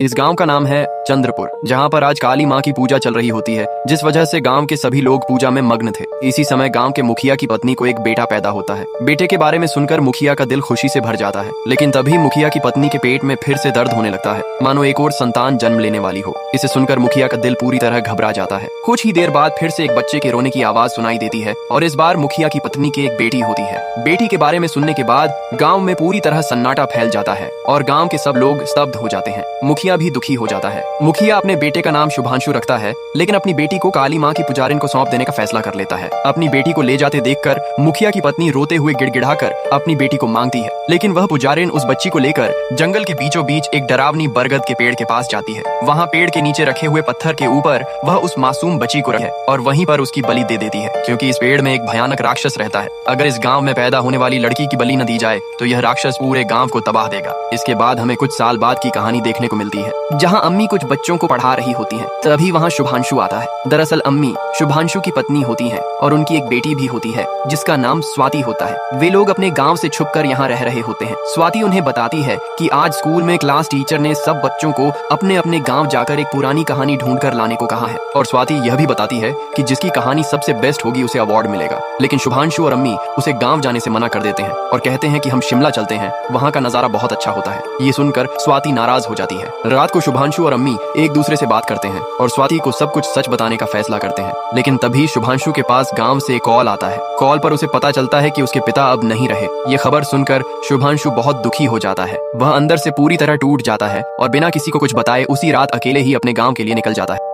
इस गांव का नाम है चंद्रपुर, जहां पर आज काली मां की पूजा चल रही होती है, जिस वजह से गांव के सभी लोग पूजा में मग्न थे। इसी समय गांव के मुखिया की पत्नी को एक बेटा पैदा होता है। बेटे के बारे में सुनकर मुखिया का दिल खुशी से भर जाता है, लेकिन तभी मुखिया की पत्नी के पेट में फिर से दर्द होने लगता है, मानो एक और संतान जन्म लेने वाली हो। इसे सुनकर मुखिया का दिल पूरी तरह घबरा जाता है। कुछ ही देर बाद फिर से एक बच्चे के रोने की आवाज सुनाई देती है और इस बार मुखिया की पत्नी की एक बेटी होती है। बेटी के बारे में सुनने के बाद गांव में पूरी तरह सन्नाटा फैल जाता है और गांव के सब लोग स्तब्ध हो जाते हैं। मुखिया भी दुखी हो जाता है। मुखिया अपने बेटे का नाम शुभांशु रखता है, लेकिन अपनी बेटी को काली मां की पुजारिन को सौंप देने का फैसला कर लेता है। अपनी बेटी को ले जाते देखकर मुखिया की पत्नी रोते हुए गिड़गिड़ाकर अपनी बेटी को मांगती है, लेकिन वह पुजारिन उस बच्ची को लेकर जंगल के बीचों बीच एक डरावनी बरगद के पेड़ के पास जाती है। वहाँ पेड़ के नीचे रखे हुए पत्थर के ऊपर वह उस मासूम बच्ची को रखे और वहीं पर उसकी बलि दे देती है, क्योंकि इस पेड़ में एक भयानक राक्षस रहता है। अगर इस गांव में पैदा होने वाली लड़की की बलि न दी जाए तो यह राक्षस पूरे गांव को तबाह देगा। इसके बाद हमें कुछ साल बाद की कहानी देखने को मिलती है, जहां अम्मी कुछ बच्चों को पढ़ा रही होती हैं। तभी वहां शुभांशु आता है। दरअसल अम्मी शुभांशु की पत्नी होती हैं और उनकी एक बेटी भी होती है जिसका नाम स्वाति होता है। वे लोग अपने गांव से छुपकर यहाँ रह रहे होते हैं। स्वाति उन्हें बताती है कि आज स्कूल में क्लास टीचर ने सब बच्चों को अपने अपने गांव जाकर एक पुरानी कहानी ढूंढ कर लाने को कहा है, और स्वाति यह भी बताती है कि जिसकी कहानी सबसे बेस्ट होगी उसे अवार्ड मिलेगा। लेकिन शुभांशु और अम्मी उसे गांव जाने से मना कर देते हैं और कहते हैं कि हम शिमला चलते हैं, वहाँ का नजारा बहुत अच्छा होता है। ये सुनकर स्वाति नाराज हो जाती है। रात को शुभांशु और अम्मी एक दूसरे से बात करते हैं और स्वाति को सब कुछ सच बताने का फैसला करते हैं। लेकिन तभी शुभांशु के पास गांव से एक कॉल आता है। कॉल पर उसे पता चलता है कि उसके पिता अब नहीं रहे। ये खबर सुनकर शुभांशु बहुत दुखी हो जाता है। वह अंदर से पूरी तरह टूट जाता है और बिना किसी को कुछ बताए उसी रात अकेले ही अपने गांव के लिए निकल जाता है।